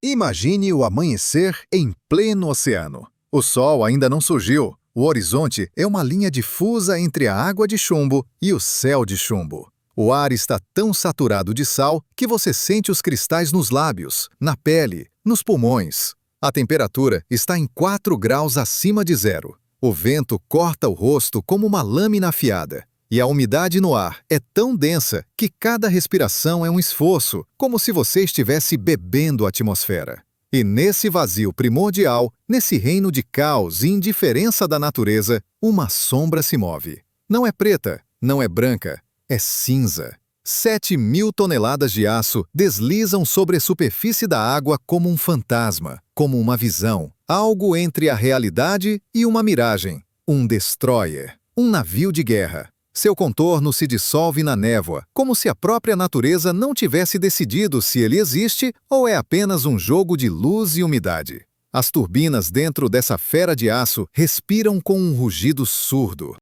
Imagine o amanhecer em pleno oceano. O sol ainda não surgiu. O horizonte é uma linha difusa entre a água de chumbo e o céu de chumbo. O ar está tão saturado de sal que você sente os cristais nos lábios, na pele, nos pulmões. A temperatura está em 4 graus acima de zero. O vento corta o rosto como uma lâmina afiada. E a umidade no ar é tão densa que cada respiração é um esforço, como se você estivesse bebendo a atmosfera. E nesse vazio primordial, nesse reino de caos e indiferença da natureza, uma sombra se move. Não é preta, não é branca, é cinza. 7.000 toneladas de aço deslizam sobre a superfície da água como um fantasma, como uma visão, algo entre a realidade e uma miragem. Um destroyer, um navio de guerra. Seu contorno se dissolve na névoa, como se a própria natureza não tivesse decidido se ele existe ou é apenas um jogo de luz e umidade. As turbinas dentro dessa fera de aço respiram com um rugido surdo.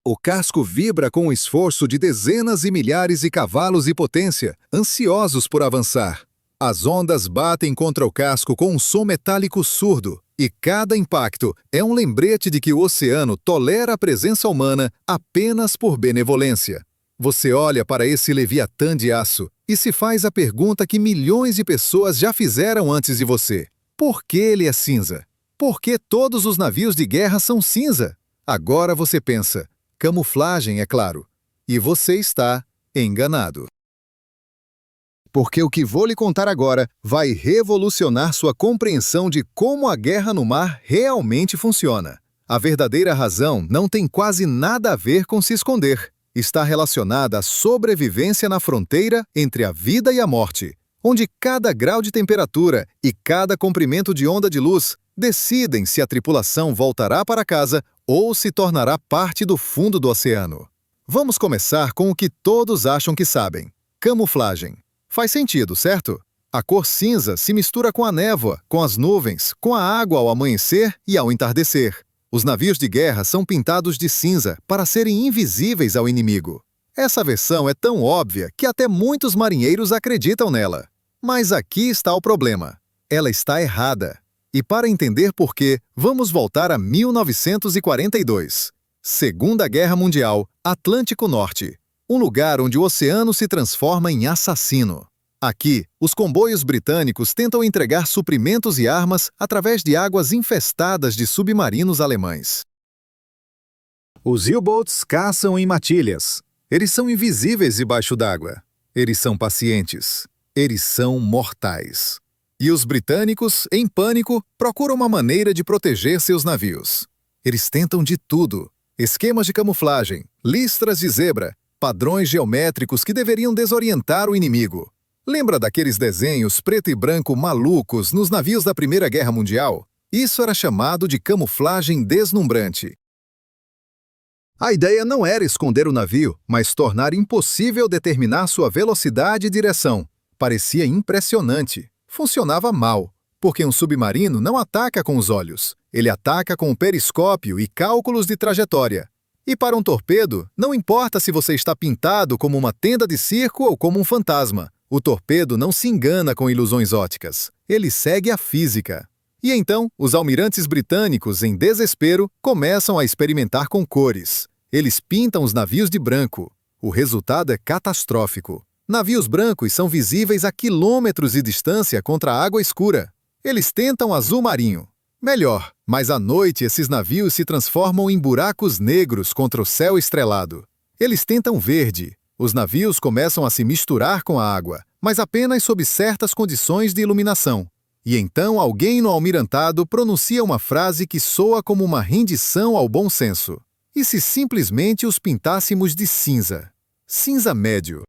O casco vibra com o esforço de dezenas e milhares de cavalos de potência, ansiosos por avançar. As ondas batem contra o casco com um som metálico surdo, e cada impacto é um lembrete de que o oceano tolera a presença humana apenas por benevolência. Você olha para esse leviatã de aço e se faz a pergunta que milhões de pessoas já fizeram antes de você. Por que ele é cinza? Por que todos os navios de guerra são cinza? Agora você pensa, camuflagem, é claro. E você está enganado. Porque o que vou lhe contar agora vai revolucionar sua compreensão de como a guerra no mar realmente funciona. A verdadeira razão não tem quase nada a ver com se esconder. Está relacionada à sobrevivência na fronteira entre a vida e a morte, onde cada grau de temperatura e cada comprimento de onda de luz decidem se a tripulação voltará para casa ou se tornará parte do fundo do oceano. Vamos começar com o que todos acham que sabem: camuflagem. Faz sentido, certo? A cor cinza se mistura com a névoa, com as nuvens, com a água ao amanhecer e ao entardecer. Os navios de guerra são pintados de cinza para serem invisíveis ao inimigo. Essa versão é tão óbvia que até muitos marinheiros acreditam nela. Mas aqui está o problema. Ela está errada. E para entender por quê, vamos voltar a 1942. Segunda Guerra Mundial, Atlântico Norte. Um lugar onde o oceano se transforma em assassino. Aqui, os comboios britânicos tentam entregar suprimentos e armas através de águas infestadas de submarinos alemães. Os U-boats caçam em matilhas. Eles são invisíveis debaixo d'água. Eles são pacientes. Eles são mortais. E os britânicos, em pânico, procuram uma maneira de proteger seus navios. Eles tentam de tudo: esquemas de camuflagem, listras de zebra, padrões geométricos que deveriam desorientar o inimigo. Lembra daqueles desenhos preto e branco malucos nos navios da Primeira Guerra Mundial? Isso era chamado de camuflagem deslumbrante. A ideia não era esconder o navio, mas tornar impossível determinar sua velocidade e direção. Parecia impressionante. Funcionava mal, porque um submarino não ataca com os olhos. Ele ataca com o periscópio e cálculos de trajetória. E para um torpedo, não importa se você está pintado como uma tenda de circo ou como um fantasma. O torpedo não se engana com ilusões ópticas. Ele segue a física. E então, os almirantes britânicos, em desespero, começam a experimentar com cores. Eles pintam os navios de branco. O resultado é catastrófico. Navios brancos são visíveis a quilômetros de distância contra a água escura. Eles tentam azul marinho. Melhor, mas à noite esses navios se transformam em buracos negros contra o céu estrelado. Eles tentam verde. Os navios começam a se misturar com a água, mas apenas sob certas condições de iluminação. E então alguém no almirantado pronuncia uma frase que soa como uma rendição ao bom senso. E se simplesmente os pintássemos de cinza? Cinza médio.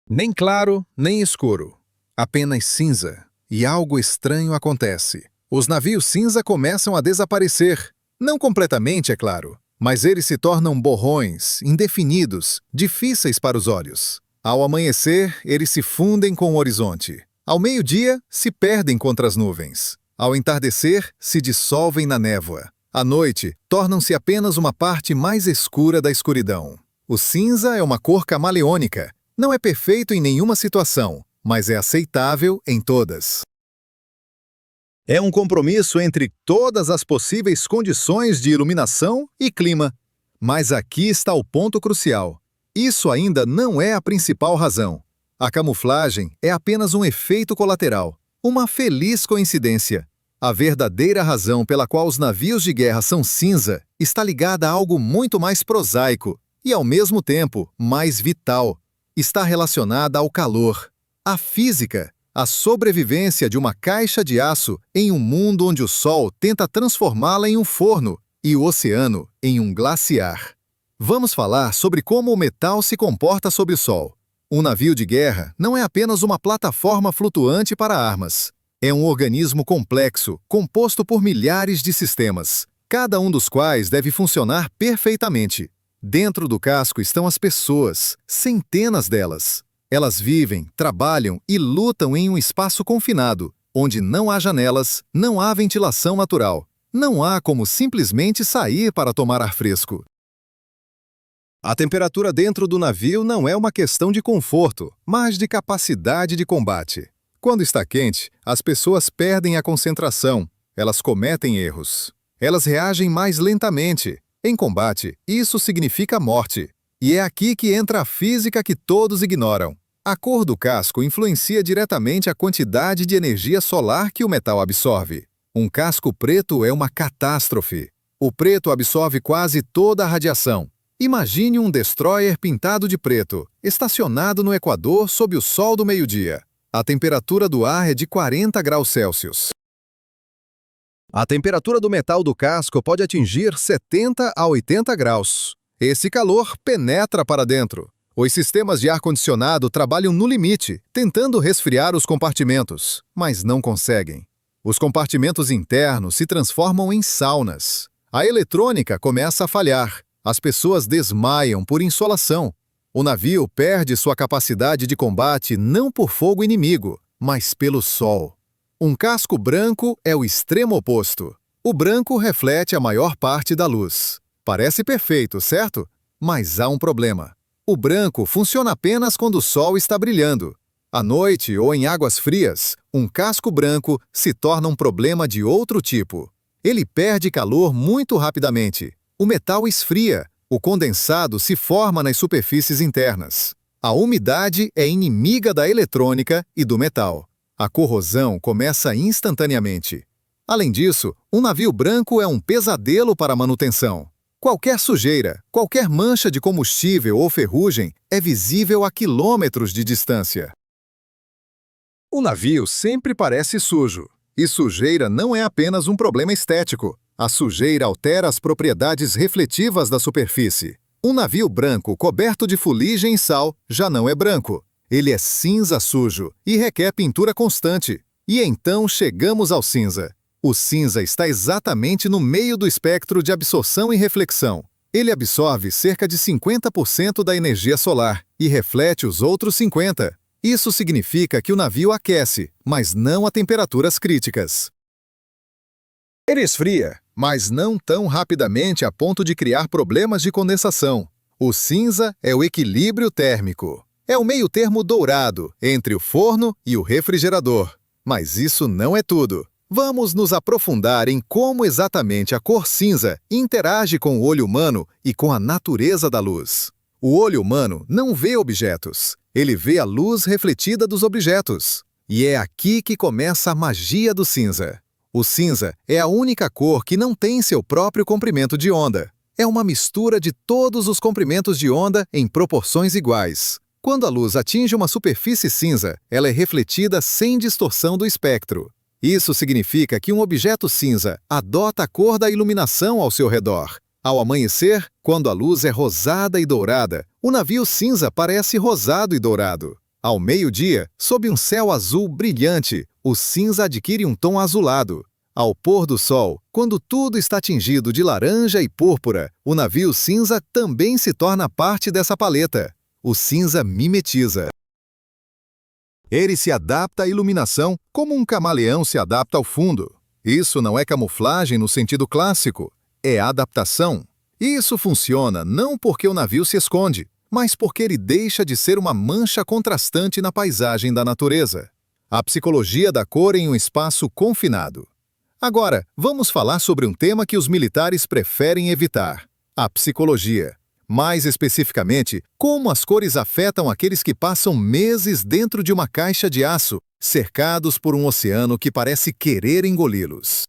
Nem claro, nem escuro. Apenas cinza. E algo estranho acontece. Os navios cinza começam a desaparecer. Não completamente, é claro, mas eles se tornam borrões, indefinidos, difíceis para os olhos. Ao amanhecer, eles se fundem com o horizonte. Ao meio-dia, se perdem contra as nuvens. Ao entardecer, se dissolvem na névoa. À noite, tornam-se apenas uma parte mais escura da escuridão. O cinza é uma cor camaleônica. Não é perfeito em nenhuma situação, mas é aceitável em todas. É um compromisso entre todas as possíveis condições de iluminação e clima. Mas aqui está o ponto crucial. Isso ainda não é a principal razão. A camuflagem é apenas um efeito colateral, uma feliz coincidência. A verdadeira razão pela qual os navios de guerra são cinza está ligada a algo muito mais prosaico e, ao mesmo tempo, mais vital. Está relacionada ao calor, à física, à sobrevivência de uma caixa de aço em um mundo onde o Sol tenta transformá-la em um forno e o oceano em um glaciar. Vamos falar sobre como o metal se comporta sob o Sol. Um navio de guerra não é apenas uma plataforma flutuante para armas. É um organismo complexo, composto por milhares de sistemas, cada um dos quais deve funcionar perfeitamente. Dentro do casco estão as pessoas, centenas delas. Elas vivem, trabalham e lutam em um espaço confinado, onde não há janelas, não há ventilação natural. Não há como simplesmente sair para tomar ar fresco. A temperatura dentro do navio não é uma questão de conforto, mas de capacidade de combate. Quando está quente, as pessoas perdem a concentração, elas cometem erros. Elas reagem mais lentamente. Em combate, isso significa morte. E é aqui que entra a física que todos ignoram. A cor do casco influencia diretamente a quantidade de energia solar que o metal absorve. Um casco preto é uma catástrofe. O preto absorve quase toda a radiação. Imagine um destroyer pintado de preto, estacionado no Equador sob o sol do meio-dia. A temperatura do ar é de 40 graus Celsius. A temperatura do metal do casco pode atingir 70 a 80 graus. Esse calor penetra para dentro. Os sistemas de ar-condicionado trabalham no limite, tentando resfriar os compartimentos, mas não conseguem. Os compartimentos internos se transformam em saunas. A eletrônica começa a falhar. As pessoas desmaiam por insolação. O navio perde sua capacidade de combate não por fogo inimigo, mas pelo sol. Um casco branco é o extremo oposto. O branco reflete a maior parte da luz. Parece perfeito, certo? Mas há um problema. O branco funciona apenas quando o sol está brilhando. À noite ou em águas frias, um casco branco se torna um problema de outro tipo. Ele perde calor muito rapidamente. O metal esfria. O condensado se forma nas superfícies internas. A umidade é inimiga da eletrônica e do metal. A corrosão começa instantaneamente. Além disso, um navio branco é um pesadelo para a manutenção. Qualquer sujeira, qualquer mancha de combustível ou ferrugem é visível a quilômetros de distância. O navio sempre parece sujo. E sujeira não é apenas um problema estético. A sujeira altera as propriedades refletivas da superfície. Um navio branco coberto de fuligem e sal já não é branco. Ele é cinza sujo e requer pintura constante. E então chegamos ao cinza. O cinza está exatamente no meio do espectro de absorção e reflexão. Ele absorve cerca de 50% da energia solar e reflete os outros 50%. Isso significa que o navio aquece, mas não a temperaturas críticas. Ele esfria, mas não tão rapidamente a ponto de criar problemas de condensação. O cinza é o equilíbrio térmico. É o meio-termo dourado entre o forno e o refrigerador. Mas isso não é tudo. Vamos nos aprofundar em como exatamente a cor cinza interage com o olho humano e com a natureza da luz. O olho humano não vê objetos. Ele vê a luz refletida dos objetos. E é aqui que começa a magia do cinza. O cinza é a única cor que não tem seu próprio comprimento de onda. É uma mistura de todos os comprimentos de onda em proporções iguais. Quando a luz atinge uma superfície cinza, ela é refletida sem distorção do espectro. Isso significa que um objeto cinza adota a cor da iluminação ao seu redor. Ao amanhecer, quando a luz é rosada e dourada, o navio cinza parece rosado e dourado. Ao meio-dia, sob um céu azul brilhante, o cinza adquire um tom azulado. Ao pôr do sol, quando tudo está tingido de laranja e púrpura, o navio cinza também se torna parte dessa paleta. O cinza mimetiza. Ele se adapta à iluminação como um camaleão se adapta ao fundo. Isso não é camuflagem no sentido clássico, é adaptação. Isso funciona não porque o navio se esconde, mas porque ele deixa de ser uma mancha contrastante na paisagem da natureza. A psicologia da cor em um espaço confinado. Agora, vamos falar sobre um tema que os militares preferem evitar: a psicologia. Mais especificamente, como as cores afetam aqueles que passam meses dentro de uma caixa de aço, cercados por um oceano que parece querer engoli-los.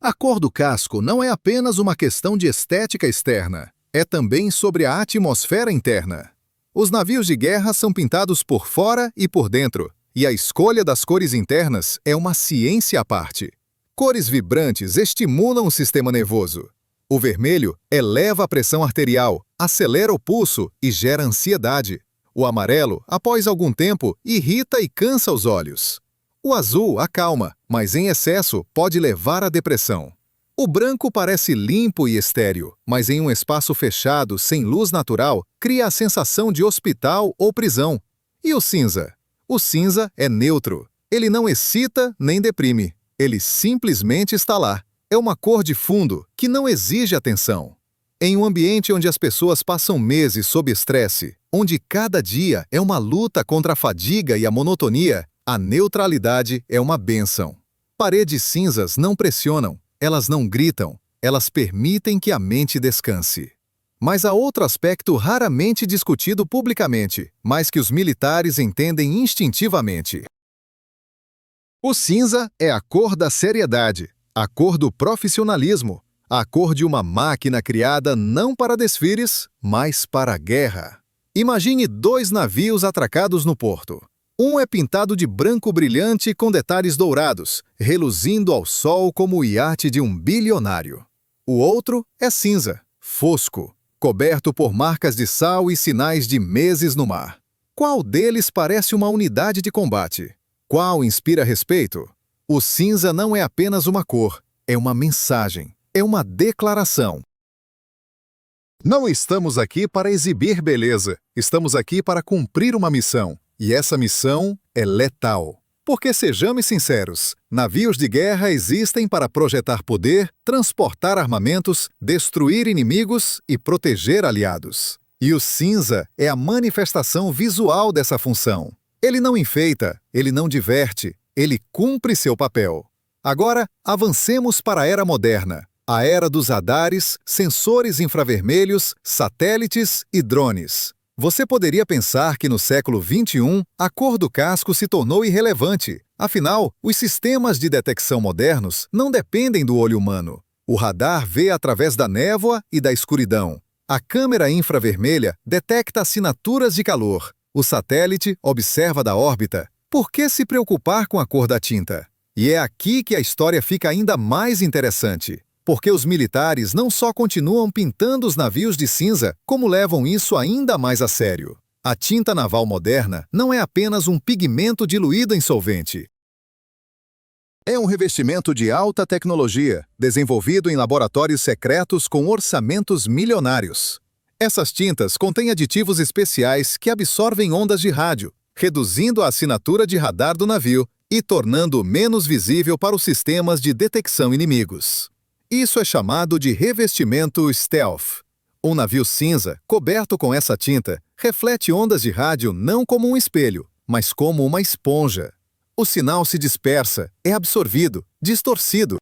A cor do casco não é apenas uma questão de estética externa, é também sobre a atmosfera interna. Os navios de guerra são pintados por fora e por dentro, e a escolha das cores internas é uma ciência à parte. Cores vibrantes estimulam o sistema nervoso. O vermelho eleva a pressão arterial, acelera o pulso e gera ansiedade. O amarelo, após algum tempo, irrita e cansa os olhos. O azul acalma, mas em excesso pode levar à depressão. O branco parece limpo e estéril, mas em um espaço fechado, sem luz natural, cria a sensação de hospital ou prisão. E o cinza? O cinza é neutro. Ele não excita nem deprime. Ele simplesmente está lá. É uma cor de fundo que não exige atenção. Em um ambiente onde as pessoas passam meses sob estresse, onde cada dia é uma luta contra a fadiga e a monotonia, a neutralidade é uma bênção. Paredes cinzas não pressionam, elas não gritam, elas permitem que a mente descanse. Mas há outro aspecto raramente discutido publicamente, mas que os militares entendem instintivamente. O cinza é a cor da seriedade, a cor do profissionalismo, a cor de uma máquina criada não para desfiles, mas para a guerra. Imagine 2 navios atracados no porto. Um é pintado de branco brilhante com detalhes dourados, reluzindo ao sol como o iate de um bilionário. O outro é cinza, fosco, coberto por marcas de sal e sinais de meses no mar. Qual deles parece uma unidade de combate? Qual inspira respeito? O cinza não é apenas uma cor, é uma mensagem, é uma declaração. Não estamos aqui para exibir beleza, estamos aqui para cumprir uma missão. E essa missão é letal. Porque, sejamos sinceros, navios de guerra existem para projetar poder, transportar armamentos, destruir inimigos e proteger aliados. E o cinza é a manifestação visual dessa função. Ele não enfeita, ele não diverte, ele cumpre seu papel. Agora, avancemos para a era moderna, a era dos radares, sensores infravermelhos, satélites e drones. Você poderia pensar que no século XXI, a cor do casco se tornou irrelevante. Afinal, os sistemas de detecção modernos não dependem do olho humano. O radar vê através da névoa e da escuridão. A câmera infravermelha detecta assinaturas de calor. O satélite observa da órbita. Por que se preocupar com a cor da tinta? E é aqui que a história fica ainda mais interessante. Porque os militares não só continuam pintando os navios de cinza, como levam isso ainda mais a sério. A tinta naval moderna não é apenas um pigmento diluído em solvente. É um revestimento de alta tecnologia, desenvolvido em laboratórios secretos com orçamentos milionários. Essas tintas contêm aditivos especiais que absorvem ondas de rádio, reduzindo a assinatura de radar do navio e tornando-o menos visível para os sistemas de detecção inimigos. Isso é chamado de revestimento stealth. Um navio cinza, coberto com essa tinta, reflete ondas de rádio não como um espelho, mas como uma esponja. O sinal se dispersa, é absorvido, distorcido.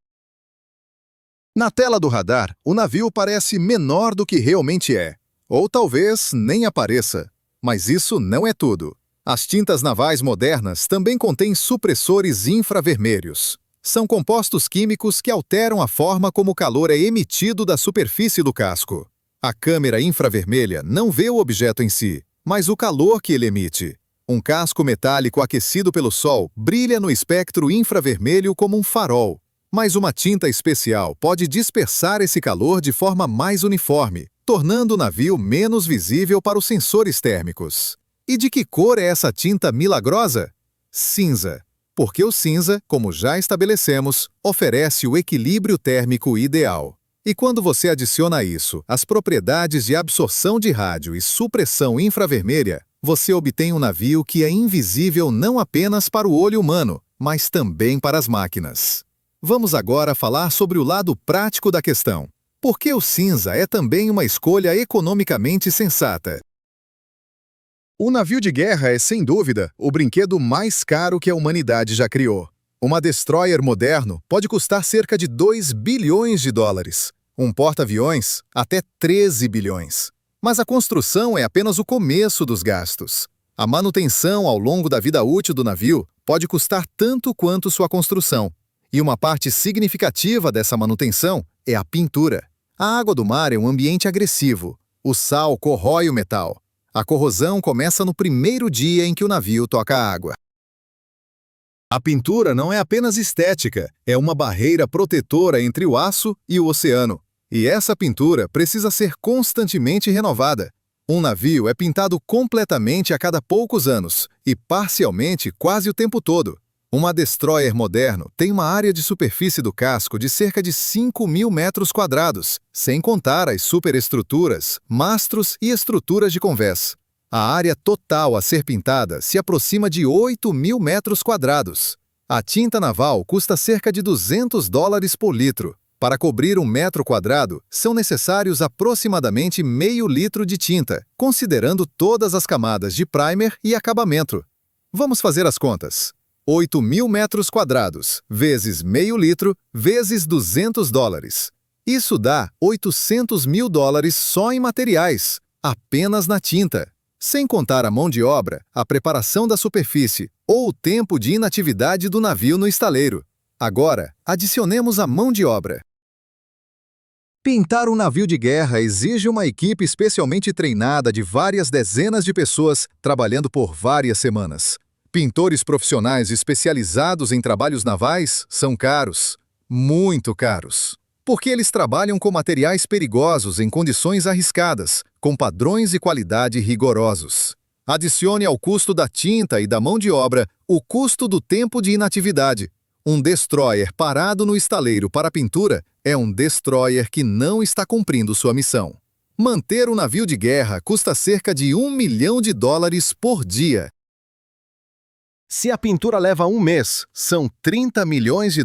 Na tela do radar, o navio parece menor do que realmente é. Ou talvez nem apareça. Mas isso não é tudo. As tintas navais modernas também contêm supressores infravermelhos. São compostos químicos que alteram a forma como o calor é emitido da superfície do casco. A câmera infravermelha não vê o objeto em si, mas o calor que ele emite. Um casco metálico aquecido pelo sol brilha no espectro infravermelho como um farol. Mas uma tinta especial pode dispersar esse calor de forma mais uniforme, tornando o navio menos visível para os sensores térmicos. E de que cor é essa tinta milagrosa? Cinza. Porque o cinza, como já estabelecemos, oferece o equilíbrio térmico ideal. E quando você adiciona a isso as propriedades de absorção de rádio e supressão infravermelha, você obtém um navio que é invisível não apenas para o olho humano, mas também para as máquinas. Vamos agora falar sobre o lado prático da questão. Porque o cinza é também uma escolha economicamente sensata. O navio de guerra é, sem dúvida, o brinquedo mais caro que a humanidade já criou. Uma destroyer moderno pode custar cerca de 2 bilhões de dólares. Um porta-aviões, até 13 bilhões. Mas a construção é apenas o começo dos gastos. A manutenção ao longo da vida útil do navio pode custar tanto quanto sua construção. E uma parte significativa dessa manutenção é a pintura. A água do mar é um ambiente agressivo. O sal corrói o metal. A corrosão começa no primeiro dia em que o navio toca a água. A pintura não é apenas estética, é uma barreira protetora entre o aço e o oceano. E essa pintura precisa ser constantemente renovada. Um navio é pintado completamente a cada poucos anos e parcialmente quase o tempo todo. Uma destroyer moderno tem uma área de superfície do casco de cerca de 5.000 metros quadrados, sem contar as superestruturas, mastros e estruturas de convés. A área total a ser pintada se aproxima de 8.000 metros quadrados. A tinta naval custa cerca de $200 por litro. Para cobrir 1 metro quadrado, são necessários aproximadamente meio litro de tinta, considerando todas as camadas de primer e acabamento. Vamos fazer as contas. 8.000 metros quadrados, vezes meio litro, vezes $200. Isso dá $800 mil só em materiais, apenas na tinta. Sem contar a mão de obra, a preparação da superfície ou o tempo de inatividade do navio no estaleiro. Agora, adicionemos a mão de obra. Pintar um navio de guerra exige uma equipe especialmente treinada de várias dezenas de pessoas trabalhando por várias semanas. Pintores profissionais especializados em trabalhos navais são caros, muito caros, porque eles trabalham com materiais perigosos em condições arriscadas, com padrões de qualidade rigorosos. Adicione ao custo da tinta e da mão de obra o custo do tempo de inatividade. Um destroyer parado no estaleiro para pintura é um destroyer que não está cumprindo sua missão. Manter um navio de guerra custa cerca de $1 milhão por dia. Se a pintura leva 1 mês, são $30 milhões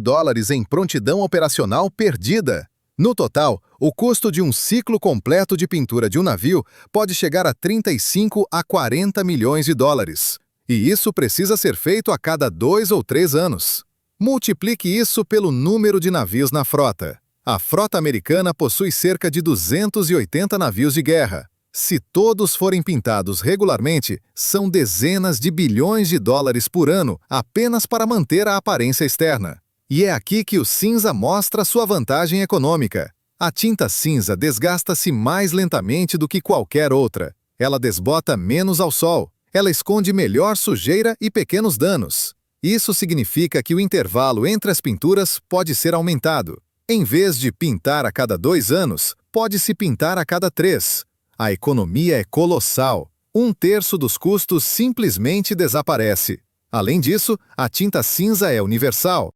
em prontidão operacional perdida. No total, o custo de um ciclo completo de pintura de um navio pode chegar a 35 a 40 milhões de dólares. E isso precisa ser feito a cada 2 ou 3 anos. Multiplique isso pelo número de navios na frota. A frota americana possui cerca de 280 navios de guerra. Se todos forem pintados regularmente, são dezenas de bilhões de dólares por ano apenas para manter a aparência externa. E é aqui que o cinza mostra sua vantagem econômica. A tinta cinza desgasta-se mais lentamente do que qualquer outra. Ela desbota menos ao sol. Ela esconde melhor sujeira e pequenos danos. Isso significa que o intervalo entre as pinturas pode ser aumentado. Em vez de pintar a cada 2 anos, pode-se pintar a cada 3. A economia é colossal. 1/3 dos custos simplesmente desaparece. Além disso, a tinta cinza é universal.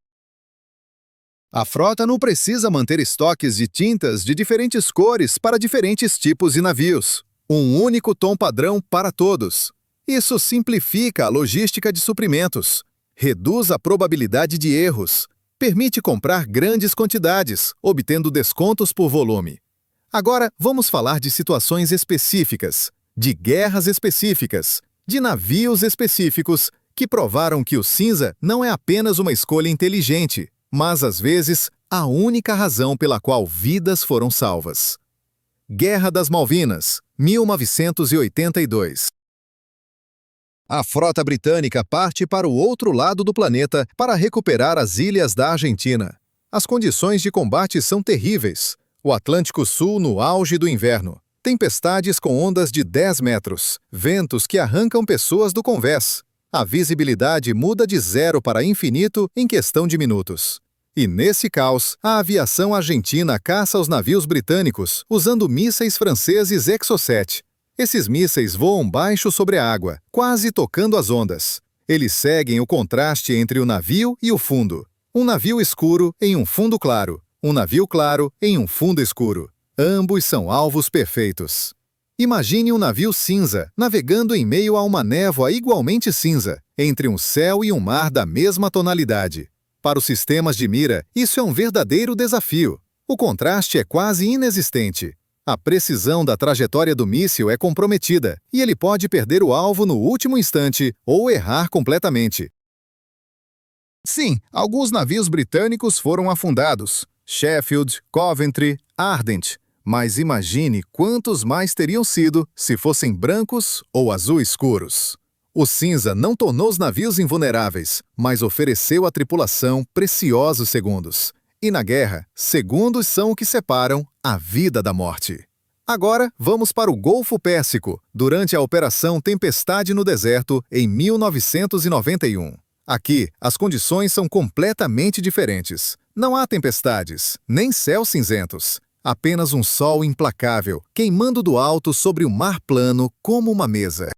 A frota não precisa manter estoques de tintas de diferentes cores para diferentes tipos de navios. Um único tom padrão para todos. Isso simplifica a logística de suprimentos. Reduz a probabilidade de erros. Permite comprar grandes quantidades, obtendo descontos por volume. Agora, vamos falar de situações específicas, de guerras específicas, de navios específicos que provaram que o cinza não é apenas uma escolha inteligente, mas, às vezes, a única razão pela qual vidas foram salvas. Guerra das Malvinas, 1982. A frota britânica parte para o outro lado do planeta para recuperar as ilhas da Argentina. As condições de combate são terríveis. O Atlântico Sul no auge do inverno. Tempestades com ondas de 10 metros. Ventos que arrancam pessoas do convés. A visibilidade muda de 0 para infinito em questão de minutos. E nesse caos, a aviação argentina caça os navios britânicos usando mísseis franceses Exocet. Esses mísseis voam baixo sobre a água, quase tocando as ondas. Eles seguem o contraste entre o navio e o fundo. Um navio escuro em um fundo claro. Um navio claro em um fundo escuro. Ambos são alvos perfeitos. Imagine um navio cinza navegando em meio a uma névoa igualmente cinza, entre um céu e um mar da mesma tonalidade. Para os sistemas de mira, isso é um verdadeiro desafio. O contraste é quase inexistente. A precisão da trajetória do míssil é comprometida e ele pode perder o alvo no último instante ou errar completamente. Sim, alguns navios britânicos foram afundados. Sheffield, Coventry, Ardent. Mas imagine quantos mais teriam sido se fossem brancos ou azul escuros. O cinza não tornou os navios invulneráveis, mas ofereceu à tripulação preciosos segundos. E na guerra, segundos são o que separam a vida da morte. Agora, vamos para o Golfo Pérsico, durante a Operação Tempestade no Deserto, em 1991. Aqui, as condições são completamente diferentes. Não há tempestades, nem céus cinzentos. Apenas um sol implacável, queimando do alto sobre o mar plano como uma mesa.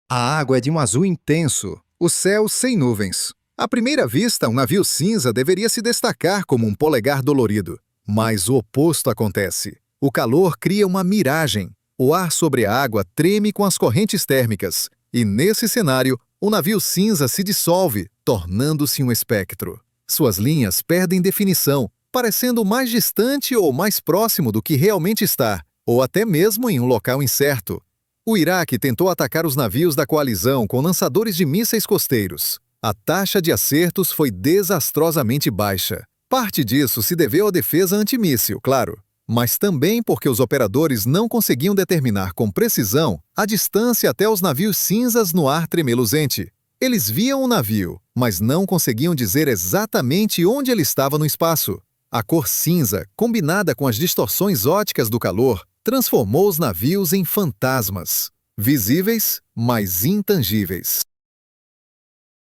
A água é de um azul intenso, o céu sem nuvens. À primeira vista, um navio cinza deveria se destacar como um polegar dolorido. Mas o oposto acontece. O calor cria uma miragem. O ar sobre a água treme com as correntes térmicas. E nesse cenário, o navio cinza se dissolve, tornando-se um espectro. Suas linhas perdem definição, parecendo mais distante ou mais próximo do que realmente está, ou até mesmo em um local incerto. O Iraque tentou atacar os navios da coalizão com lançadores de mísseis costeiros. A taxa de acertos foi desastrosamente baixa. Parte disso se deveu à defesa antimíssil, claro, mas também porque os operadores não conseguiam determinar com precisão a distância até os navios cinzas no ar tremeluzente. Eles viam o navio, mas não conseguiam dizer exatamente onde ele estava no espaço. A cor cinza, combinada com as distorções ópticas do calor, transformou os navios em fantasmas, visíveis, mas intangíveis.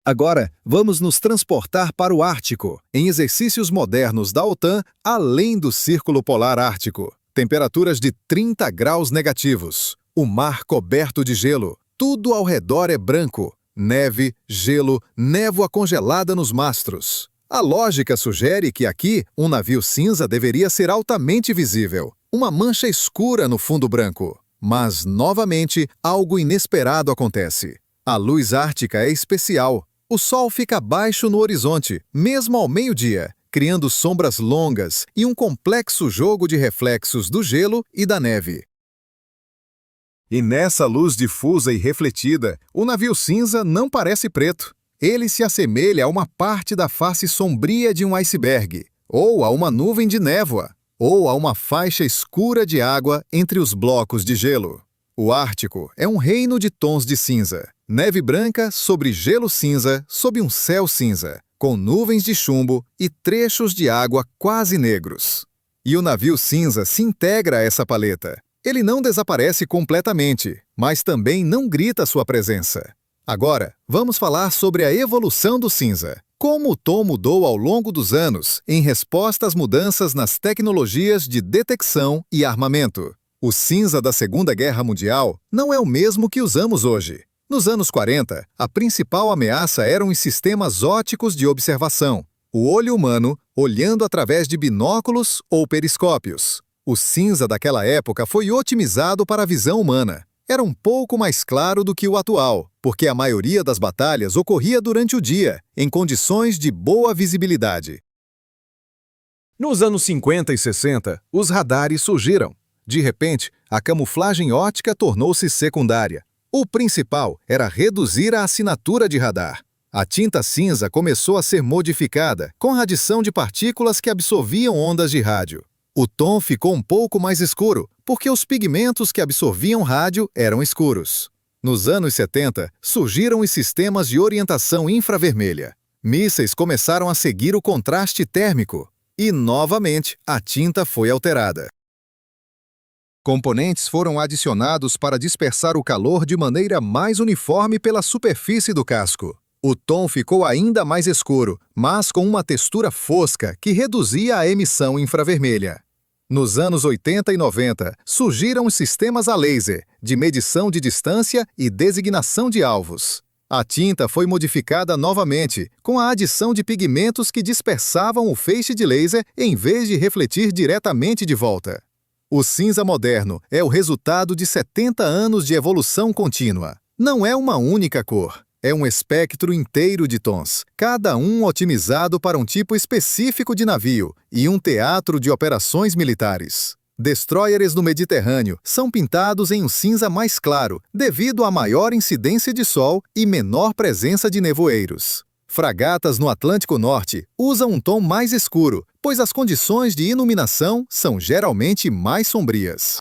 Agora, vamos nos transportar para o Ártico, em exercícios modernos da OTAN, além do Círculo Polar Ártico. Temperaturas de 30 graus negativos, o mar coberto de gelo, tudo ao redor é branco, neve, gelo, névoa congelada nos mastros. A lógica sugere que aqui, um navio cinza deveria ser altamente visível, uma mancha escura no fundo branco. Mas, novamente, algo inesperado acontece. A luz ártica é especial. O sol fica baixo no horizonte, mesmo ao meio-dia, criando sombras longas e um complexo jogo de reflexos do gelo e da neve. E nessa luz difusa e refletida, o navio cinza não parece preto. Ele se assemelha a uma parte da face sombria de um iceberg, ou a uma nuvem de névoa, ou a uma faixa escura de água entre os blocos de gelo. O Ártico é um reino de tons de cinza. Neve branca sobre gelo cinza sob um céu cinza, com nuvens de chumbo e trechos de água quase negros. E o navio cinza se integra a essa paleta. Ele não desaparece completamente, mas também não grita sua presença. Agora, vamos falar sobre a evolução do cinza. Como o tom mudou ao longo dos anos em resposta às mudanças nas tecnologias de detecção e armamento. O cinza da Segunda Guerra Mundial não é o mesmo que usamos hoje. Nos anos 40, a principal ameaça eram os sistemas ópticos de observação, o olho humano olhando através de binóculos ou periscópios. O cinza daquela época foi otimizado para a visão humana. Era um pouco mais claro do que o atual, porque a maioria das batalhas ocorria durante o dia, em condições de boa visibilidade. Nos anos 50 e 60, os radares surgiram. De repente, a camuflagem óptica tornou-se secundária. O principal era reduzir a assinatura de radar. A tinta cinza começou a ser modificada, com adição de partículas que absorviam ondas de rádio. O tom ficou um pouco mais escuro, porque os pigmentos que absorviam rádio eram escuros. Nos anos 70, surgiram os sistemas de orientação infravermelha. Mísseis começaram a seguir o contraste térmico. E, novamente, a tinta foi alterada. Componentes foram adicionados para dispersar o calor de maneira mais uniforme pela superfície do casco. O tom ficou ainda mais escuro, mas com uma textura fosca que reduzia a emissão infravermelha. Nos anos 80 e 90, surgiram os sistemas a laser, de medição de distância e designação de alvos. A tinta foi modificada novamente, com a adição de pigmentos que dispersavam o feixe de laser em vez de refletir diretamente de volta. O cinza moderno é o resultado de 70 anos de evolução contínua. Não é uma única cor. é um espectro inteiro de tons, cada um otimizado para um tipo específico de navio e um teatro de operações militares. Destroyers no Mediterrâneo são pintados em um cinza mais claro, devido à maior incidência de sol e menor presença de nevoeiros. Fragatas no Atlântico Norte usam um tom mais escuro, pois as condições de iluminação são geralmente mais sombrias.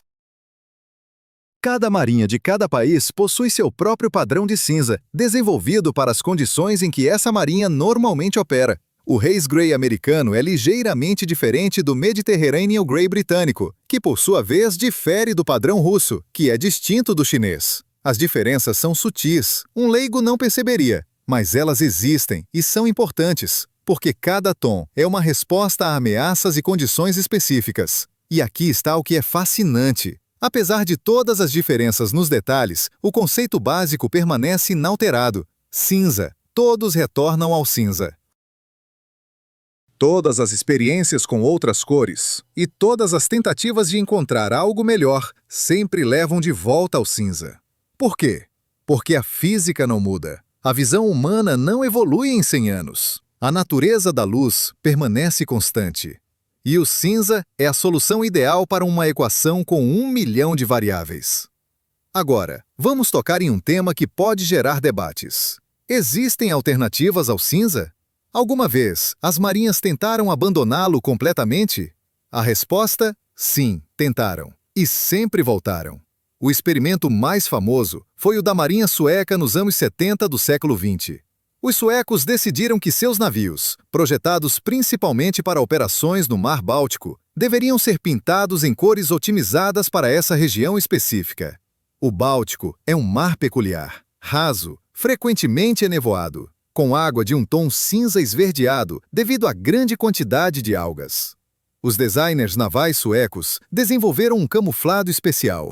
Cada marinha de cada país possui seu próprio padrão de cinza, desenvolvido para as condições em que essa marinha normalmente opera. O Haze Grey americano é ligeiramente diferente do Mediterranean Grey britânico, que por sua vez difere do padrão russo, que é distinto do chinês. As diferenças são sutis, um leigo não perceberia, mas elas existem e são importantes, porque cada tom é uma resposta a ameaças e condições específicas. E aqui está o que é fascinante. Apesar de todas as diferenças nos detalhes, o conceito básico permanece inalterado. Cinza. Todos retornam ao cinza. Todas as experiências com outras cores e todas as tentativas de encontrar algo melhor sempre levam de volta ao cinza. Por quê? Porque a física não muda. A visão humana não evolui em 100 anos. A natureza da luz permanece constante. E o cinza é a solução ideal para uma equação com 1 milhão de variáveis. Agora, vamos tocar em um tema que pode gerar debates. Existem alternativas ao cinza? Alguma vez, as marinhas tentaram abandoná-lo completamente? A resposta? Sim, tentaram. E sempre voltaram. O experimento mais famoso foi o da Marinha Sueca nos anos 70 do século XX. Os suecos decidiram que seus navios, projetados principalmente para operações no Mar Báltico, deveriam ser pintados em cores otimizadas para essa região específica. O Báltico é um mar peculiar, raso, frequentemente enevoado, com água de um tom cinza esverdeado devido à grande quantidade de algas. Os designers navais suecos desenvolveram um camuflado especial.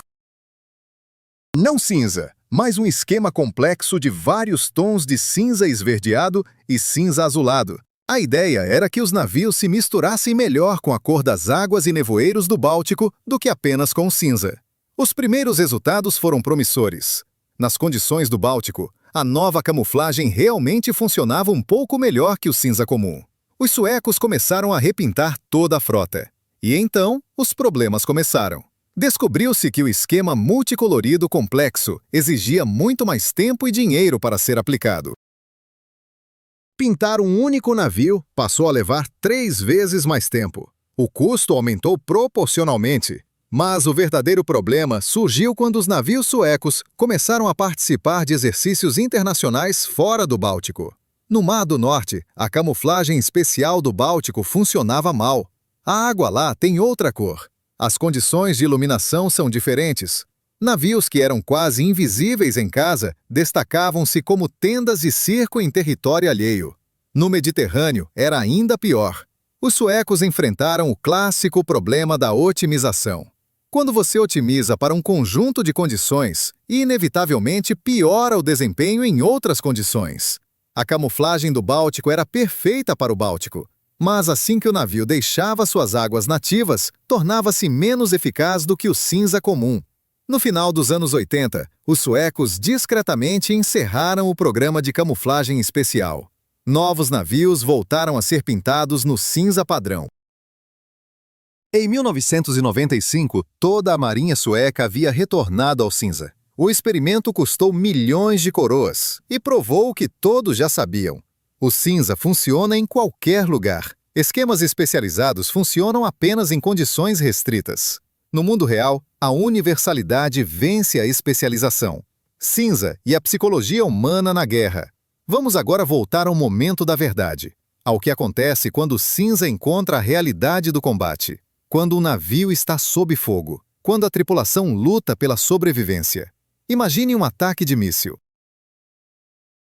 Não cinza, mas um esquema complexo de vários tons de cinza esverdeado e cinza azulado. A ideia era que os navios se misturassem melhor com a cor das águas e nevoeiros do Báltico do que apenas com o cinza. Os primeiros resultados foram promissores. Nas condições do Báltico, a nova camuflagem realmente funcionava um pouco melhor que o cinza comum. Os suecos começaram a repintar toda a frota. E então, os problemas começaram. Descobriu-se que o esquema multicolorido complexo exigia muito mais tempo e dinheiro para ser aplicado. Pintar um único navio passou a levar 3 vezes mais tempo. O custo aumentou proporcionalmente. Mas o verdadeiro problema surgiu quando os navios suecos começaram a participar de exercícios internacionais fora do Báltico. No Mar do Norte, a camuflagem especial do Báltico funcionava mal. A água lá tem outra cor. As condições de iluminação são diferentes. Navios que eram quase invisíveis em casa destacavam-se como tendas de circo em território alheio. No Mediterrâneo, era ainda pior. Os suecos enfrentaram o clássico problema da otimização. Quando você otimiza para um conjunto de condições, inevitavelmente piora o desempenho em outras condições. A camuflagem do Báltico era perfeita para o Báltico, mas assim que o navio deixava suas águas nativas, tornava-se menos eficaz do que o cinza comum. No final dos anos 80, os suecos discretamente encerraram o programa de camuflagem especial. Novos navios voltaram a ser pintados no cinza padrão. Em 1995, toda a marinha sueca havia retornado ao cinza. O experimento custou milhões de coroas e provou o que todos já sabiam. O cinza funciona em qualquer lugar. Esquemas especializados funcionam apenas em condições restritas. No mundo real, a universalidade vence a especialização. Cinza e a psicologia humana na guerra. Vamos agora voltar ao momento da verdade, ao que acontece quando o cinza encontra a realidade do combate. Quando um navio está sob fogo, quando a tripulação luta pela sobrevivência. Imagine um ataque de míssil.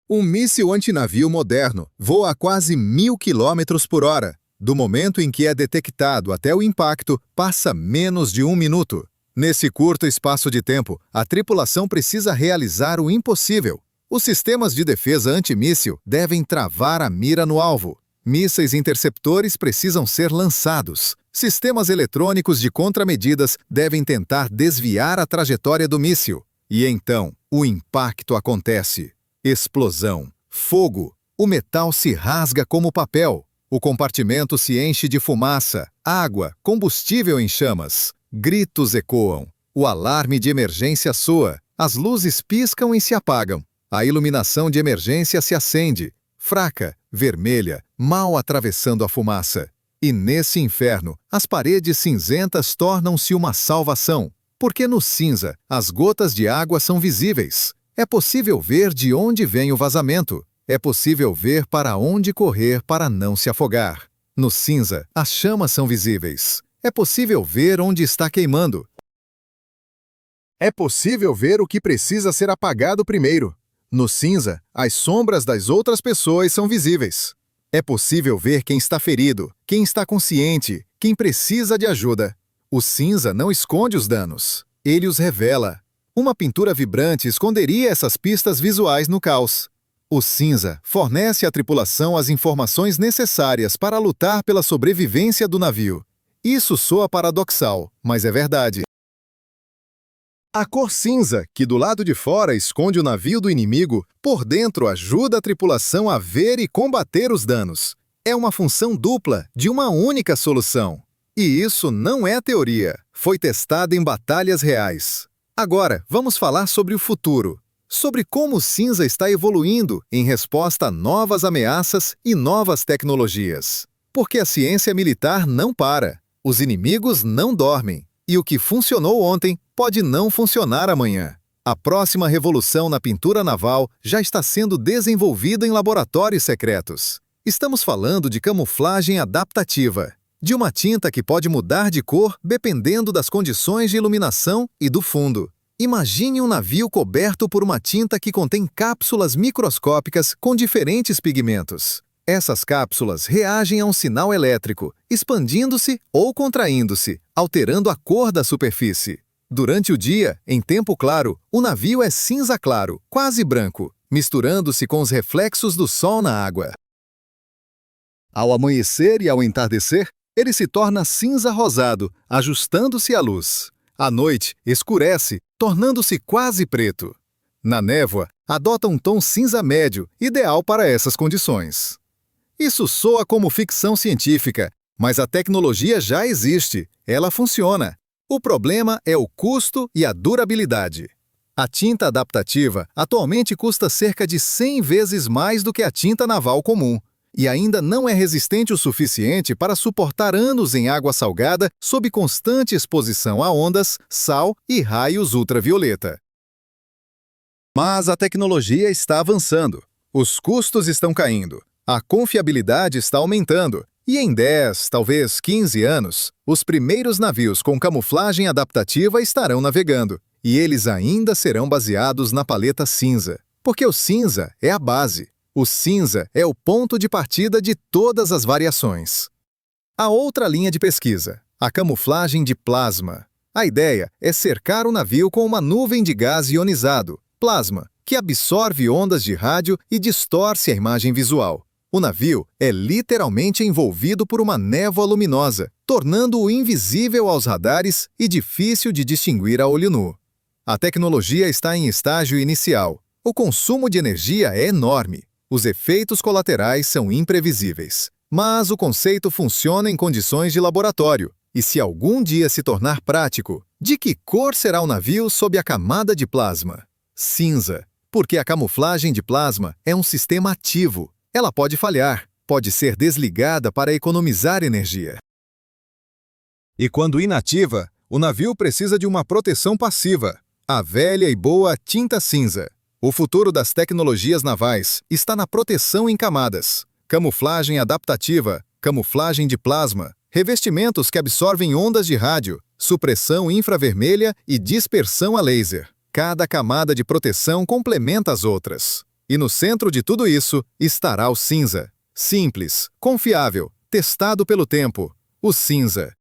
Um míssil antinavio moderno voa a quase 1000 km por hora. Do momento em que é detectado até o impacto, passa menos de 1 minuto. Nesse curto espaço de tempo, a tripulação precisa realizar o impossível. Os sistemas de defesa antimíssil devem travar a mira no alvo. Mísseis interceptores precisam ser lançados. Sistemas eletrônicos de contramedidas devem tentar desviar a trajetória do míssil. E então, o impacto acontece. Explosão, fogo, o metal se rasga como papel. O compartimento se enche de fumaça, água, combustível em chamas. Gritos ecoam. O alarme de emergência soa. As luzes piscam e se apagam. A iluminação de emergência se acende, fraca, vermelha, mal atravessando a fumaça. E nesse inferno, as paredes cinzentas tornam-se uma salvação, porque no cinza as gotas de água são visíveis. É possível ver de onde vem o vazamento. É possível ver para onde correr para não se afogar. No cinza, as chamas são visíveis. É possível ver onde está queimando. É possível ver o que precisa ser apagado primeiro. No cinza, as sombras das outras pessoas são visíveis. É possível ver quem está ferido, quem está consciente, quem precisa de ajuda. O cinza não esconde os danos. Ele os revela. Uma pintura vibrante esconderia essas pistas visuais no caos. O cinza fornece à tripulação as informações necessárias para lutar pela sobrevivência do navio. Isso soa paradoxal, mas é verdade. A cor cinza, que do lado de fora esconde o navio do inimigo, por dentro ajuda a tripulação a ver e combater os danos. É uma função dupla de uma única solução. E isso não é teoria. Foi testado em batalhas reais. Agora, vamos falar sobre o futuro. Sobre como o cinza está evoluindo em resposta a novas ameaças e novas tecnologias. Porque a ciência militar não para. Os inimigos não dormem. E o que funcionou ontem pode não funcionar amanhã. A próxima revolução na pintura naval já está sendo desenvolvida em laboratórios secretos. Estamos falando de camuflagem adaptativa, de uma tinta que pode mudar de cor dependendo das condições de iluminação e do fundo. Imagine um navio coberto por uma tinta que contém cápsulas microscópicas com diferentes pigmentos. Essas cápsulas reagem a um sinal elétrico, expandindo-se ou contraindo-se, alterando a cor da superfície. Durante o dia, em tempo claro, o navio é cinza claro, quase branco, misturando-se com os reflexos do sol na água. Ao amanhecer e ao entardecer, ele se torna cinza rosado, ajustando-se à luz. À noite, escurece, tornando-se quase preto. Na névoa, adota um tom cinza médio, ideal para essas condições. Isso soa como ficção científica, mas a tecnologia já existe, ela funciona. O problema é o custo e a durabilidade. A tinta adaptativa atualmente custa cerca de 100 vezes mais do que a tinta naval comum, e ainda não é resistente o suficiente para suportar anos em água salgada sob constante exposição a ondas, sal e raios ultravioleta. Mas a tecnologia está avançando, os custos estão caindo, a confiabilidade está aumentando, e em 10, talvez 15 anos, os primeiros navios com camuflagem adaptativa estarão navegando, e eles ainda serão baseados na paleta cinza, porque o cinza é a base. O cinza é o ponto de partida de todas as variações. A outra linha de pesquisa, a camuflagem de plasma. A ideia é cercar o navio com uma nuvem de gás ionizado, plasma, que absorve ondas de rádio e distorce a imagem visual. O navio é literalmente envolvido por uma névoa luminosa, tornando-o invisível aos radares e difícil de distinguir a olho nu. A tecnologia está em estágio inicial. O consumo de energia é enorme. Os efeitos colaterais são imprevisíveis. Mas o conceito funciona em condições de laboratório. E se algum dia se tornar prático, de que cor será o navio sob a camada de plasma? Cinza, porque a camuflagem de plasma é um sistema ativo. Ela pode falhar, pode ser desligada para economizar energia. E quando inativa, o navio precisa de uma proteção passiva, a velha e boa tinta cinza. O futuro das tecnologias navais está na proteção em camadas, camuflagem adaptativa, camuflagem de plasma, revestimentos que absorvem ondas de rádio, supressão infravermelha e dispersão a laser. Cada camada de proteção complementa as outras. E no centro de tudo isso estará o cinza. Simples, confiável, testado pelo tempo. O cinza.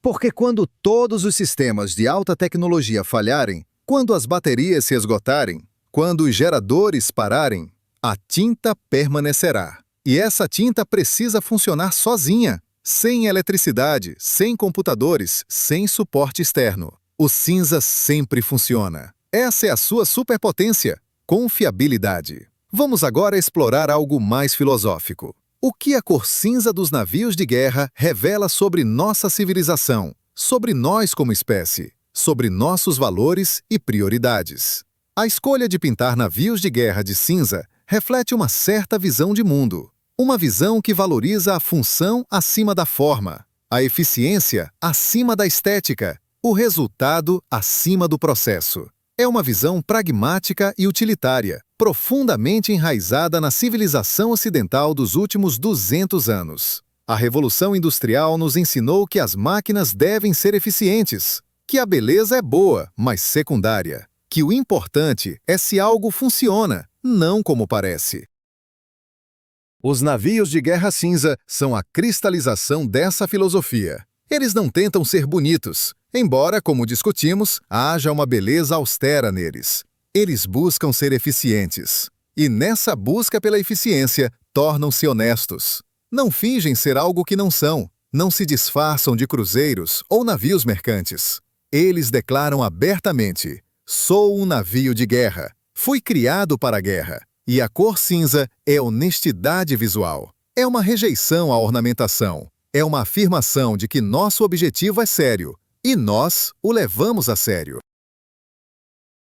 Porque quando todos os sistemas de alta tecnologia falharem, quando as baterias se esgotarem, quando os geradores pararem, a tinta permanecerá. E essa tinta precisa funcionar sozinha, sem eletricidade, sem computadores, sem suporte externo. O cinza sempre funciona. Essa é a sua superpotência. confiabilidade. Vamos agora explorar algo mais filosófico. O que a cor cinza dos navios de guerra revela sobre nossa civilização, sobre nós como espécie, sobre nossos valores e prioridades? A escolha de pintar navios de guerra de cinza reflete uma certa visão de mundo. Uma visão que valoriza a função acima da forma, a eficiência acima da estética, o resultado acima do processo. É uma visão pragmática e utilitária, profundamente enraizada na civilização ocidental dos últimos 200 anos. A Revolução Industrial nos ensinou que as máquinas devem ser eficientes, que a beleza é boa, mas secundária, que o importante é se algo funciona, não como parece. Os navios de guerra cinza são a cristalização dessa filosofia. Eles não tentam ser bonitos, embora, como discutimos, haja uma beleza austera neles. Eles buscam ser eficientes. E nessa busca pela eficiência, tornam-se honestos. Não fingem ser algo que não são. Não se disfarçam de cruzeiros ou navios mercantes. Eles declaram abertamente: sou um navio de guerra. Fui criado para a guerra. E a cor cinza é honestidade visual. É uma rejeição à ornamentação. É uma afirmação de que nosso objetivo é sério. E nós o levamos a sério.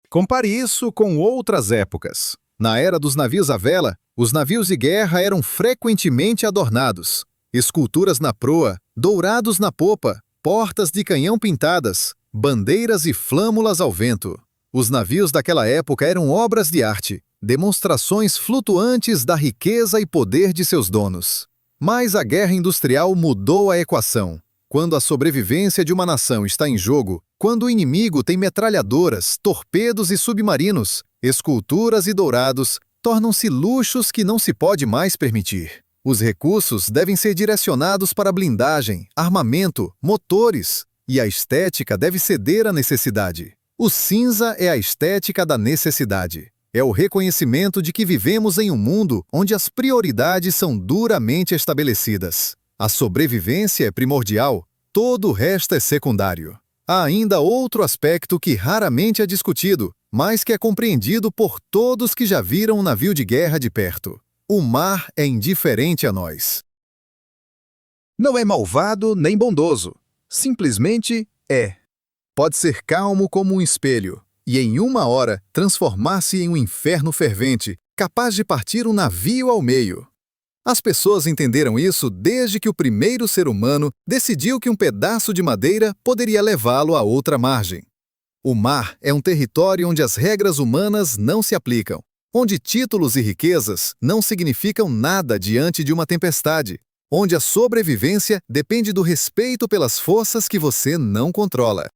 Compare isso com outras épocas. Na era dos navios à vela, os navios de guerra eram frequentemente adornados. Esculturas na proa, dourados na popa, portas de canhão pintadas, bandeiras e flâmulas ao vento. Os navios daquela época eram obras de arte, demonstrações flutuantes da riqueza e poder de seus donos. Mas a guerra industrial mudou a equação. Quando a sobrevivência de uma nação está em jogo, quando o inimigo tem metralhadoras, torpedos e submarinos, esculturas e dourados, tornam-se luxos que não se pode mais permitir. Os recursos devem ser direcionados para blindagem, armamento, motores, e a estética deve ceder à necessidade. O cinza é a estética da necessidade. É o reconhecimento de que vivemos em um mundo onde as prioridades são duramente estabelecidas. A sobrevivência é primordial, todo o resto é secundário. Há ainda outro aspecto que raramente é discutido, mas que é compreendido por todos que já viram um navio de guerra de perto. O mar é indiferente a nós. Não é malvado nem bondoso. Simplesmente é. Pode ser calmo como um espelho, e em uma hora transformar-se em um inferno fervente, capaz de partir um navio ao meio. As pessoas entenderam isso desde que o primeiro ser humano decidiu que um pedaço de madeira poderia levá-lo a outra margem. O mar é um território onde as regras humanas não se aplicam, onde títulos e riquezas não significam nada diante de uma tempestade, onde a sobrevivência depende do respeito pelas forças que você não controla.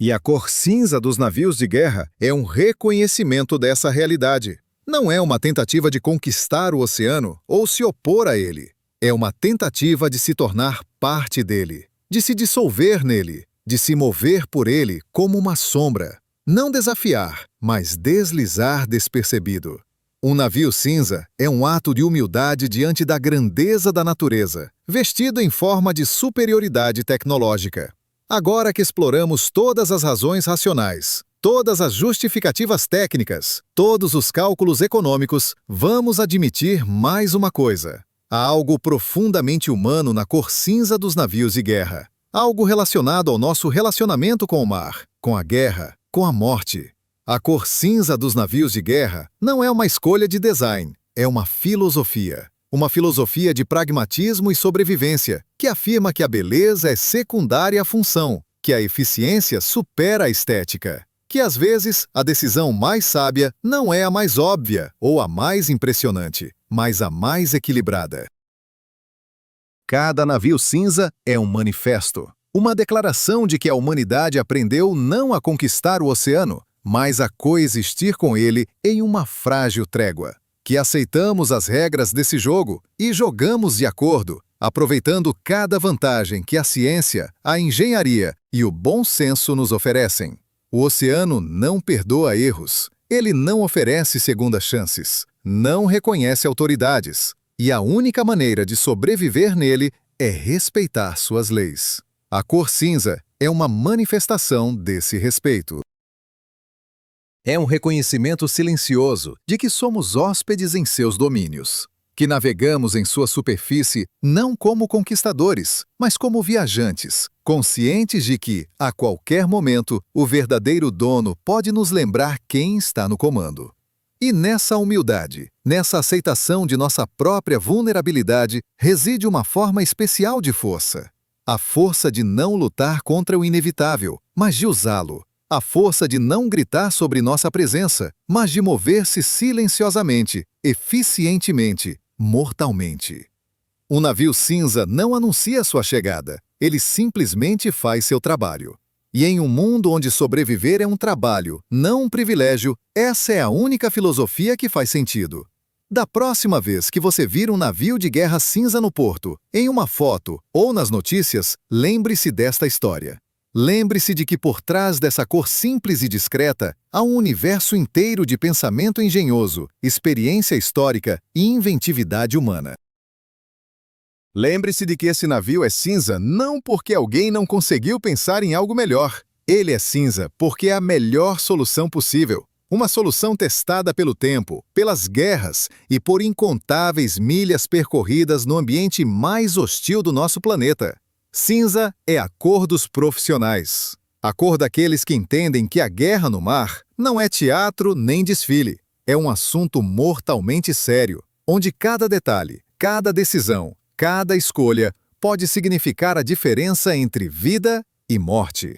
E a cor cinza dos navios de guerra é um reconhecimento dessa realidade. Não é uma tentativa de conquistar o oceano ou se opor a ele. É uma tentativa de se tornar parte dele, de se dissolver nele, de se mover por ele como uma sombra. Não desafiar, mas deslizar despercebido. Um navio cinza é um ato de humildade diante da grandeza da natureza, vestido em forma de superioridade tecnológica. Agora que exploramos todas as razões racionais, todas as justificativas técnicas, todos os cálculos econômicos, vamos admitir mais uma coisa. Há algo profundamente humano na cor cinza dos navios de guerra. Algo relacionado ao nosso relacionamento com o mar, com a guerra, com a morte. A cor cinza dos navios de guerra não é uma escolha de design, é uma filosofia. Uma filosofia de pragmatismo e sobrevivência, que afirma que a beleza é secundária à função, que a eficiência supera a estética, que às vezes a decisão mais sábia não é a mais óbvia ou a mais impressionante, mas a mais equilibrada. Cada navio cinza é um manifesto, uma declaração de que a humanidade aprendeu não a conquistar o oceano, mas a coexistir com ele em uma frágil trégua. Que aceitamos as regras desse jogo e jogamos de acordo, aproveitando cada vantagem que a ciência, a engenharia e o bom senso nos oferecem. O oceano não perdoa erros, ele não oferece segundas chances, não reconhece autoridades, e a única maneira de sobreviver nele é respeitar suas leis. A cor cinza é uma manifestação desse respeito. É um reconhecimento silencioso de que somos hóspedes em seus domínios, que navegamos em sua superfície não como conquistadores, mas como viajantes, conscientes de que, a qualquer momento, o verdadeiro dono pode nos lembrar quem está no comando. E nessa humildade, nessa aceitação de nossa própria vulnerabilidade, reside uma forma especial de força. A força de não lutar contra o inevitável, mas de usá-lo. A força de não gritar sobre nossa presença, mas de mover-se silenciosamente, eficientemente, mortalmente. Um navio cinza não anuncia sua chegada, ele simplesmente faz seu trabalho. E em um mundo onde sobreviver é um trabalho, não um privilégio, essa é a única filosofia que faz sentido. Da próxima vez que você vir um navio de guerra cinza no porto, em uma foto ou nas notícias, lembre-se desta história. Lembre-se de que por trás dessa cor simples e discreta, há um universo inteiro de pensamento engenhoso, experiência histórica e inventividade humana. Lembre-se de que esse navio é cinza não porque alguém não conseguiu pensar em algo melhor. Ele é cinza porque é a melhor solução possível. Uma solução testada pelo tempo, pelas guerras e por incontáveis milhas percorridas no ambiente mais hostil do nosso planeta. Cinza é a cor dos profissionais. A cor daqueles que entendem que a guerra no mar não é teatro nem desfile. É um assunto mortalmente sério, onde cada detalhe, cada decisão, cada escolha pode significar a diferença entre vida e morte.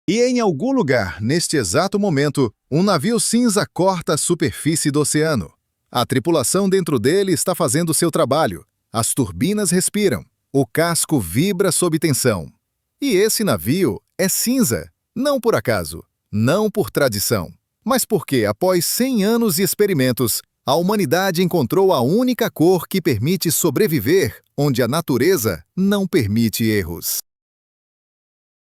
E em algum lugar, neste exato momento, um navio cinza corta a superfície do oceano. A tripulação dentro dele está fazendo seu trabalho. As turbinas respiram. O casco vibra sob tensão. E esse navio é cinza, não por acaso, não por tradição, mas porque, após 100 anos de experimentos, a humanidade encontrou a única cor que permite sobreviver onde a natureza não permite erros.